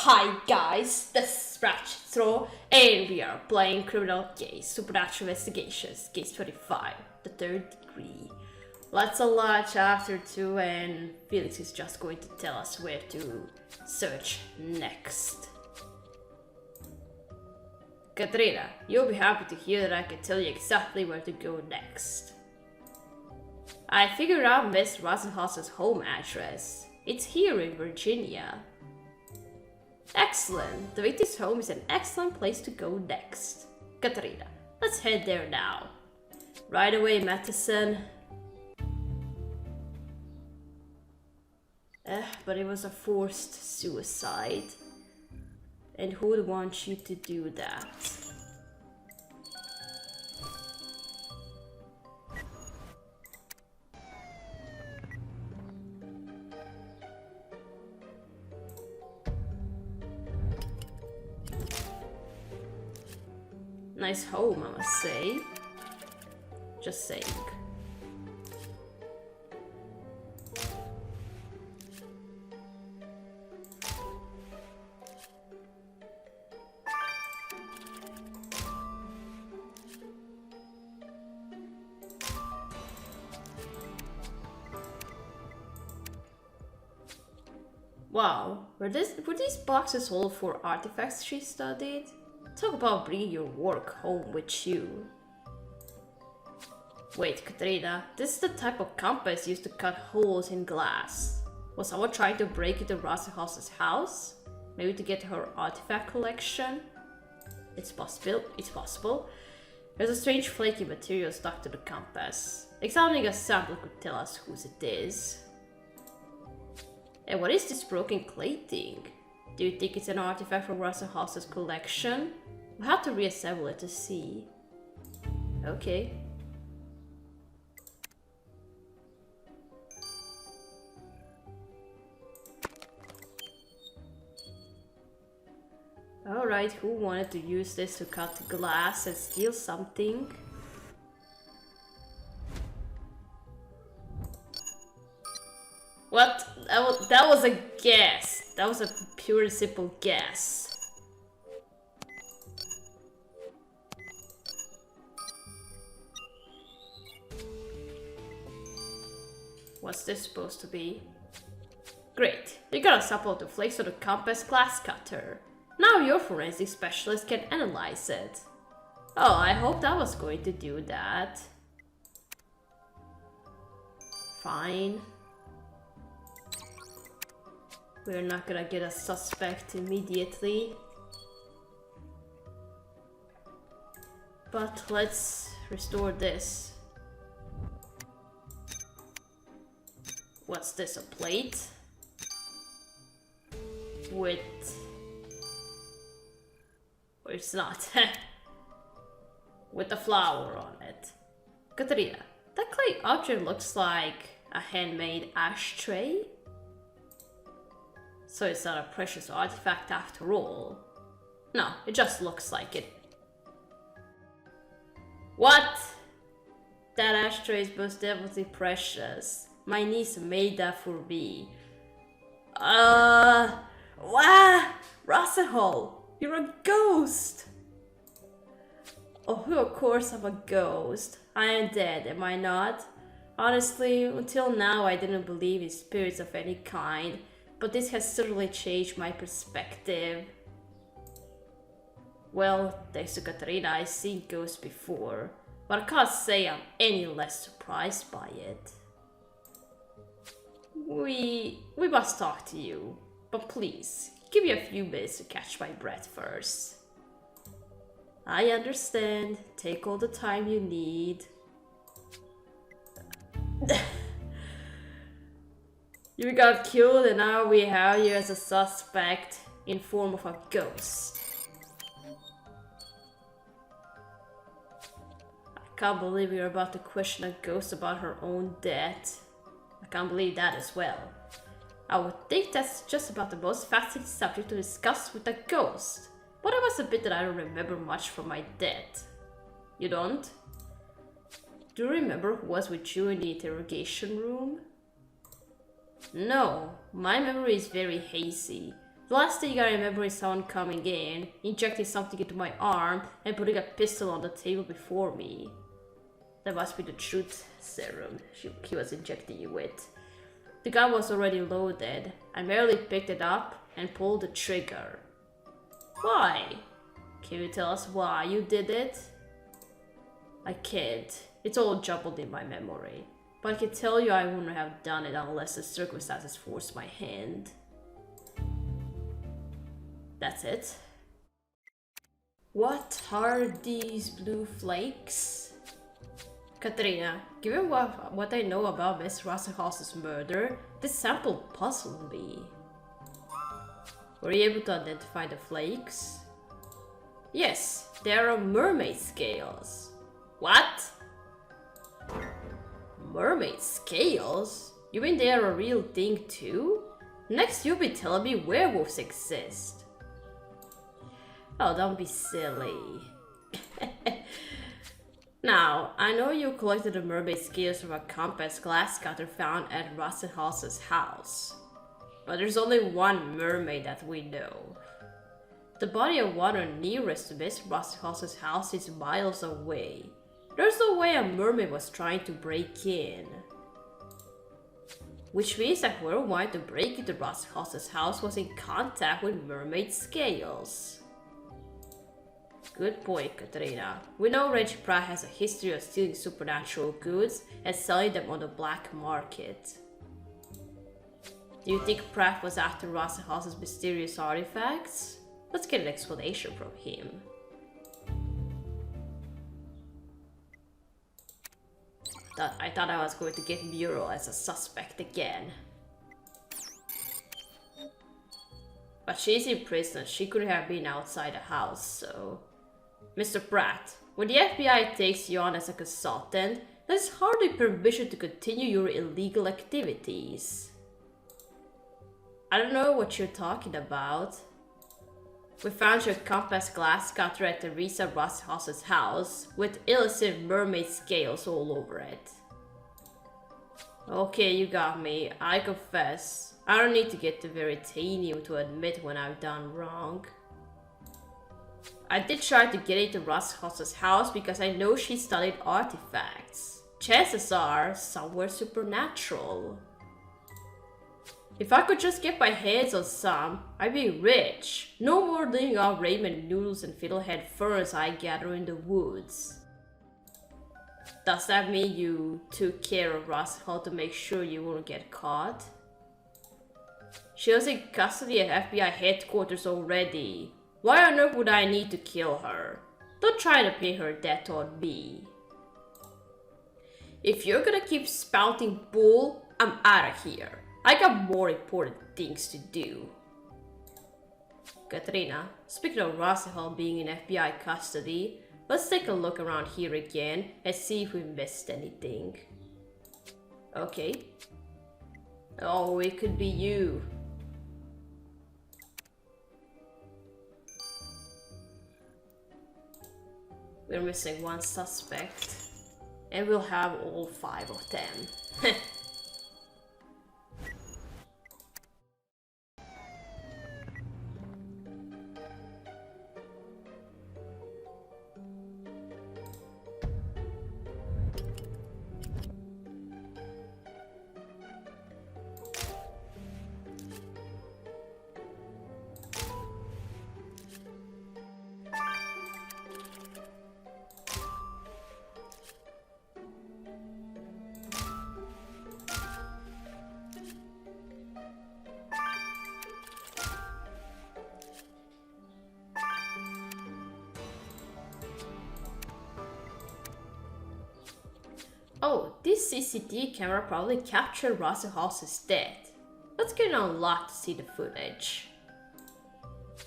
Hi guys, this is Ratchet and we are playing Criminal Case Supernatural Investigations, Case 25, the third degree. Let's unlock chapter 2 and Felix is just going to tell us where to search next. Katrina, you'll be happy to hear that I can tell you exactly where to go next. I figured out Miss Rosenhaus's home address. It's here in Virginia. Excellent! The victim's home is an excellent place to go next. Katrina, let's head there now. Right away, Mathison. But it was a forced suicide. And who would want you to do that? Nice home, I must say. Just saying. Wow, were these boxes all for artifacts she studied? Talk about bringing your work home with you. Wait, Katrina, this is the type of compass used to cut holes in glass. Was someone trying to break into Rosenhaus's house? Maybe to get her artifact collection? It's possible. There's a strange flaky material stuck to the compass. Examining a sample could tell us whose it is. And what is this broken clay thing? Do you think it's an artifact from Rosenhaus's collection? We'll have to reassemble it to see. Okay. Alright, who wanted to use this to cut glass and steal something? What? That was a guess. That was a pure and simple guess. What's this supposed to be? Great. You got a sample of the flakes of the compass glass cutter. Now your forensic specialist can analyze it. Oh, I hope that was going to do that. Fine. We're not gonna get a suspect immediately. But let's restore this. What's this, a plate? With... Or it's not. With a flower on it. Katrina, that clay object looks like a handmade ashtray? So it's not a precious artifact after all. No, it just looks like it. What? That ashtray is most definitely precious. My niece made that for me. What? Rosenhaus, you're a ghost! Oh, of course I'm a ghost. I am dead, am I not? Honestly, until now I didn't believe in spirits of any kind. But this has certainly changed my perspective. Well, thanks to Katrina, I've seen ghosts before, but I can't say I'm any less surprised by it. We must talk to you, but please, give me a few minutes to catch my breath first. I understand. Take all the time you need. You got killed and now we have you as a suspect in form of a ghost. I can't believe you're about to question a ghost about her own death. I can't believe that as well. I would think that's just about the most fascinating subject to discuss with a ghost. But I must admit that I don't remember much from my death. You don't? Do you remember who was with you in the interrogation room? No, my memory is very hazy. The last thing I remember is someone coming in, injecting something into my arm, and putting a pistol on the table before me. That must be the truth serum he was injecting you with. The gun was already loaded. I merely picked it up and pulled the trigger. Why? Can you tell us why you did it? I can't. It's all jumbled in my memory. But I can tell you I wouldn't have done it unless the circumstances forced my hand. That's it. What are these blue flakes? Katrina, given what I know about Miss Rassenhaus's murder, this sample puzzled me. Were you able to identify the flakes? Yes, they are mermaid scales. What? Mermaid scales? You mean they are a real thing too? Next you'll be telling me werewolves exist. Oh, don't be silly. Now, I know you collected the mermaid scales from a compass glass cutter found at Rassenhaus's house. But there's only one mermaid that we know. The body of water nearest to Miss Rassenhaus's house is miles away. There's no way a mermaid was trying to break in. Which means that whoever wanted to break into Rassenhaus's house was in contact with mermaid scales. Good point, Katrina. We know Reggie Pratt has a history of stealing supernatural goods and selling them on the black market. Do you think Pratt was after Rassenhaus's mysterious artifacts? Let's get an explanation from him. I thought I was going to get Muriel as a suspect again. But she's in prison, she could have been outside the house, so... Mr. Pratt, when the FBI takes you on as a consultant, that is hardly permission to continue your illegal activities. I don't know what you're talking about. We found your compass glass cutter at Teresa Rassenhaus's house, with illicit mermaid scales all over it. Okay, you got me. I confess. I don't need to get to Veritanium to admit when I've done wrong. I did try to get into Rassenhaus's house because I know she studied artifacts. Chances are, somewhere supernatural. If I could just get my hands on some, I'd be rich. No more living on ramen noodles and fiddlehead ferns I gather in the woods. Does that mean you took care of Rassenhaus to make sure you wouldn't get caught? She was in custody at FBI headquarters already. Why on earth would I need to kill her? Don't try to pin her death on me. If you're gonna keep spouting bull, I'm out of here. I got more important things to do. Katrina, speaking of Rassenhaus being in FBI custody, let's take a look around here again and see if we missed anything. Okay. Oh, it could be you. We're missing one suspect. And we'll have all 5 of them. Oh, this CCTV camera probably captured Rassenhaus's death. Let's get it unlocked to see the footage.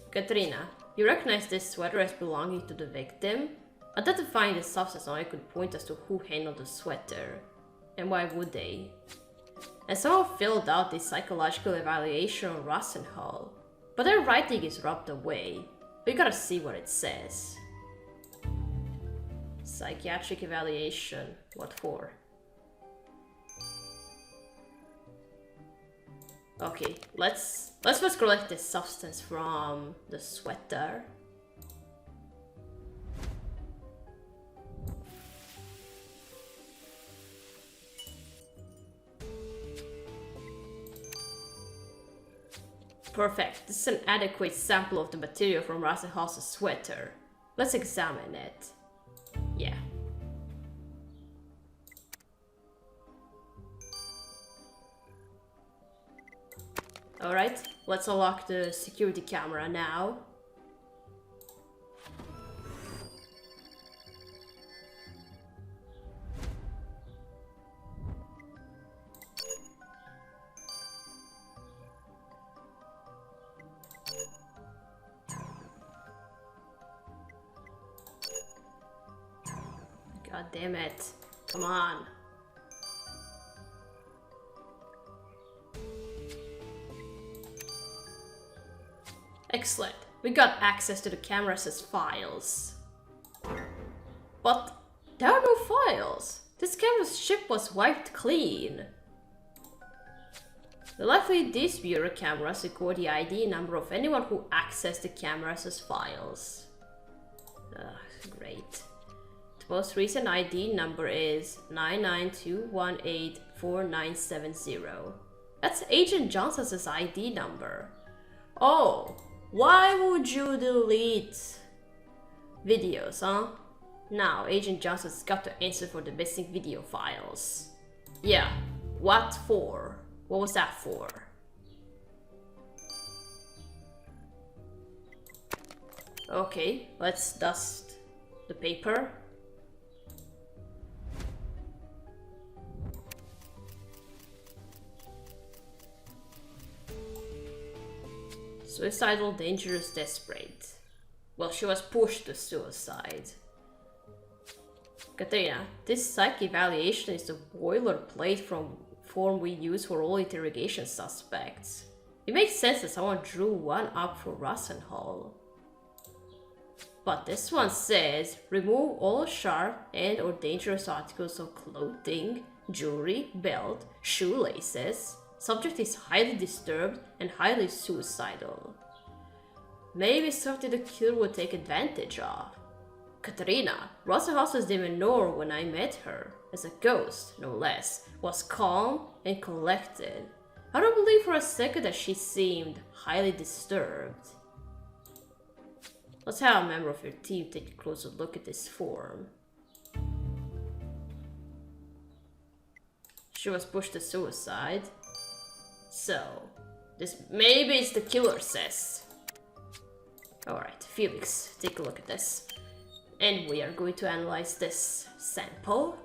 Katrina, you recognize this sweater as belonging to the victim? Identifying the substance only could point us to who handled the sweater. And why would they? And someone filled out this psychological evaluation on Rassenhaus, but their writing is rubbed away. We gotta see what it says. Psychiatric evaluation. What for? Okay, let's first collect this substance from the sweater. Perfect. This is an adequate sample of the material from Ratchet's sweater. Let's examine it. Yeah. Alright, let's unlock the security camera now. God damn it. Come on. Excellent. We got access to the camera's files. But there are no files. This camera's chip was wiped clean. Luckily, these viewer cameras record the ID number of anyone who accessed the camera's files. Great. The most recent ID number is 992184970. That's Agent Johnson's ID number. Oh, why would you delete videos, huh? Now, Agent Johnson's got to answer for the missing video files. Yeah, what for? What was that for? Okay, let's dust the paper. Suicidal, dangerous, desperate. Well, she was pushed to suicide. Katrina, this psych evaluation is the boilerplate form we use for all interrogation suspects. It makes sense that someone drew one up for Rosenhall. But this one says, remove all sharp and or dangerous articles of clothing, jewelry, belt, shoelaces. Subject is highly disturbed and highly suicidal. Maybe something the killer would take advantage of. Katarina, Rosenhaus's demeanor when I met her, as a ghost, no less, was calm and collected. I don't believe for a second that she seemed highly disturbed. Let's have a member of your team take a closer look at this form. She was pushed to suicide. So, maybe it's the killer says. Alright, Felix, take a look at this. And we are going to analyze this sample.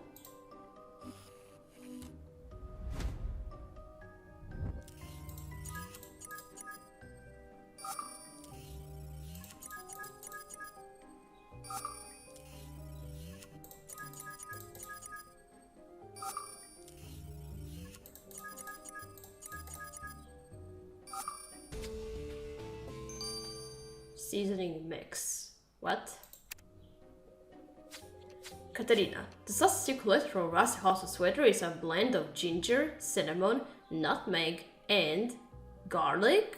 Seasoning mix. What? Katarina, the sauce you collect from Ratchet's sweater is a blend of ginger, cinnamon, nutmeg, and garlic?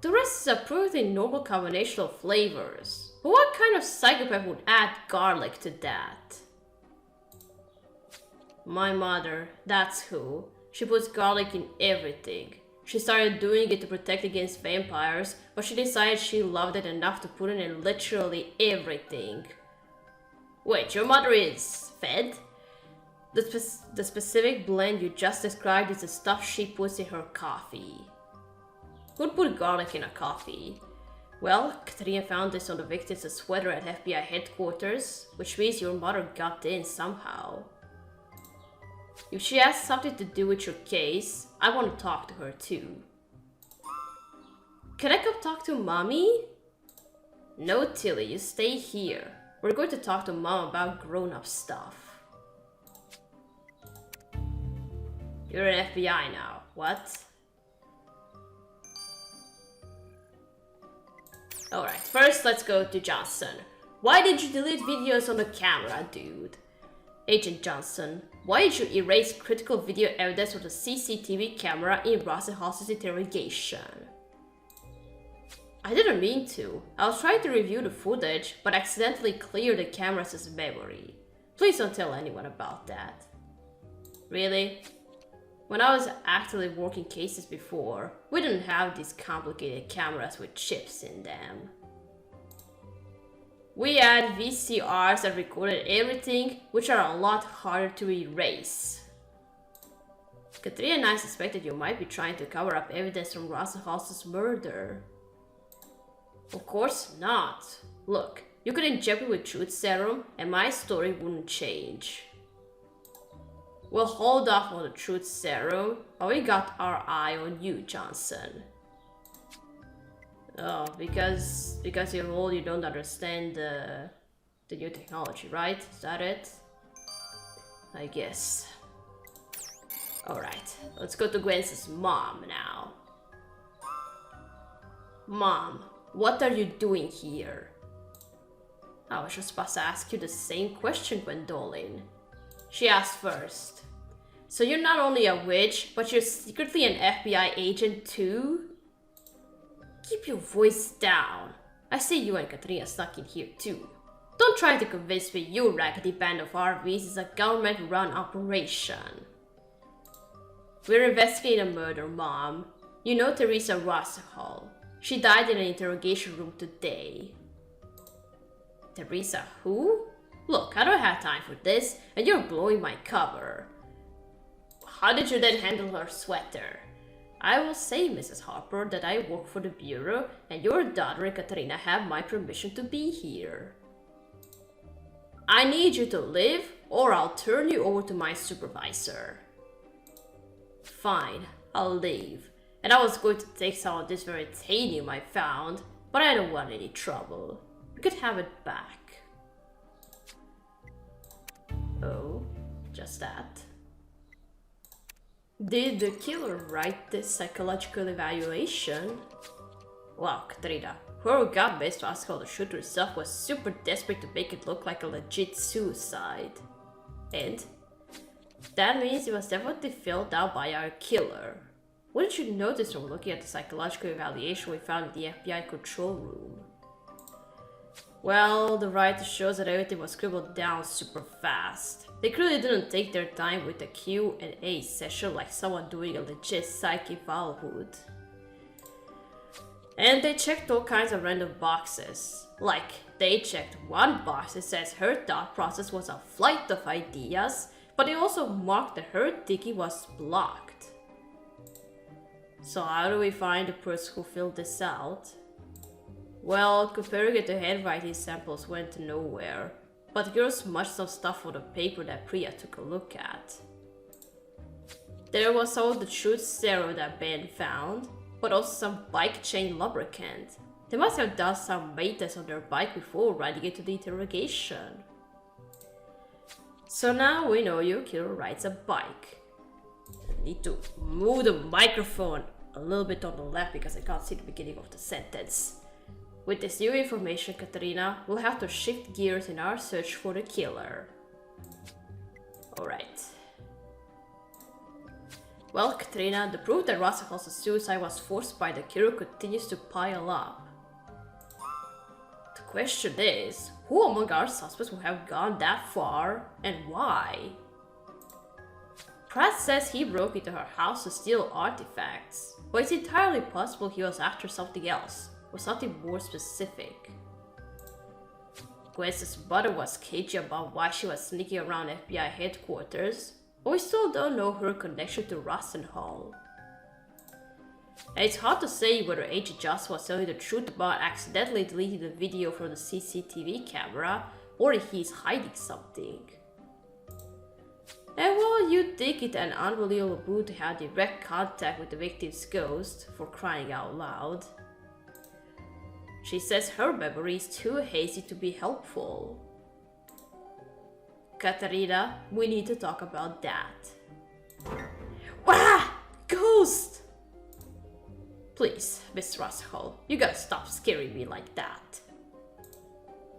The rest is approved in normal combination of flavors. But what kind of psychopath would add garlic to that? My mother, that's who. She puts garlic in everything. She started doing it to protect against vampires, but she decided she loved it enough to put it in literally everything. Wait, your mother is fed? The specific blend you just described is the stuff she puts in her coffee. Who'd put garlic in a coffee? Well, Katrina found this on the victim's sweater at FBI headquarters, which means your mother got in somehow. If she has something to do with your case, I want to talk to her too. Can I come talk to Mommy? No, Tilly, you stay here. We're going to talk to Mom about grown-up stuff. You're an FBI now. What? Alright, first let's go to Johnson. Why did you delete videos on the camera, dude? Agent Johnson, Why did you erase critical video evidence of the CCTV camera in Ratchet's interrogation? I didn't mean to. I was trying to review the footage, but accidentally cleared the camera's memory. Please don't tell anyone about that. Really? When I was actively working cases before, we didn't have these complicated cameras with chips in them. We had VCRs that recorded everything, which are a lot harder to erase. Katrina and I suspected you might be trying to cover up evidence from Ratchet's murder. Of course not. Look, you could inject me with truth serum and my story wouldn't change. We'll hold off on the truth serum, but we got our eye on you, Johnson. Oh, because you're old, you don't understand the new technology, right? Is that it? I guess. Alright, let's go to Gwen's mom now. Mom, what are you doing here? I was just about to ask you the same question, Gwendolyn. She asked first. So you're not only a witch, but you're secretly an FBI agent too? Keep your voice down. I see you and Katrina stuck in here too. Don't try to convince me your raggedy band of RVs is a government-run operation. We're investigating a murder, Mom. You know Teresa Ratchet. She died in an interrogation room today. Teresa who? Look, I don't have time for this, and you're blowing my cover. How did you then handle her sweater? I will say, Mrs. Harper, that I work for the Bureau, and your daughter and Katrina have my permission to be here. I need you to leave, or I'll turn you over to my supervisor. Fine, I'll leave. And I was going to take some of this veritanium I found, but I don't want any trouble. We could have it back. Oh, just that. Did the killer write this psychological evaluation? Wow, Katrina, whoever got Best to ask how the shooter herself was super desperate to make it look like a legit suicide. And that means it was definitely filled out by our killer. What did you notice from looking at the psychological evaluation we found in the FBI control room? Well, the writer shows that everything was scribbled down super fast. They clearly didn't take their time with the Q&A session like someone doing a legit psych eval would. And they checked all kinds of random boxes. Like, they checked one box that says her thought process was a flight of ideas, but they also marked that her thinking was blocked. So how do we find the person who filled this out? Well, comparing it to handwriting samples went nowhere, but there was much of stuff on the paper that Priya took a look at. There was some of the truth serum that Ben found, but also some bike chain lubricant. They must have done some maintenance on their bike before riding into the interrogation. So now we know your killer rides a bike. I need to move the microphone a little bit on the left because I can't see the beginning of the sentence. With this new information, Katrina, we'll have to shift gears in our search for the killer. Alright. Well, Katrina, the proof that Ratchet's suicide was forced by the killer continues to pile up. The question is, who among our suspects would have gone that far, and why? Pratt says he broke into her house to steal artifacts, but it's entirely possible he was after something else, or something more specific. Gwen's mother was cagey about why she was sneaking around FBI headquarters, but we still don't know her connection to Ratchet. And it's hard to say whether Agent Joss was telling the truth about accidentally deleting the video from the CCTV camera, or if he's hiding something. And while you'd think it an unbelievable boon to have direct contact with the victim's ghost, for crying out loud, she says her memory is too hazy to be helpful. Katarina, we need to talk about that. Wah! Ghost! Please, Miss Ratchet, you gotta stop scaring me like that.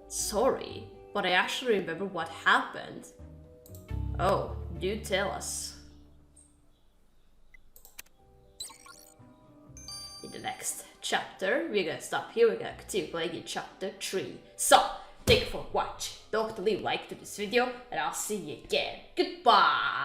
Sorry, but I actually remember what happened. Oh, Do tell us. In the next chapter, we're gonna stop here. We're gonna continue playing in chapter 3. So, thank you for watching. Don't forget to leave a like to this video, and I'll see you again. Goodbye!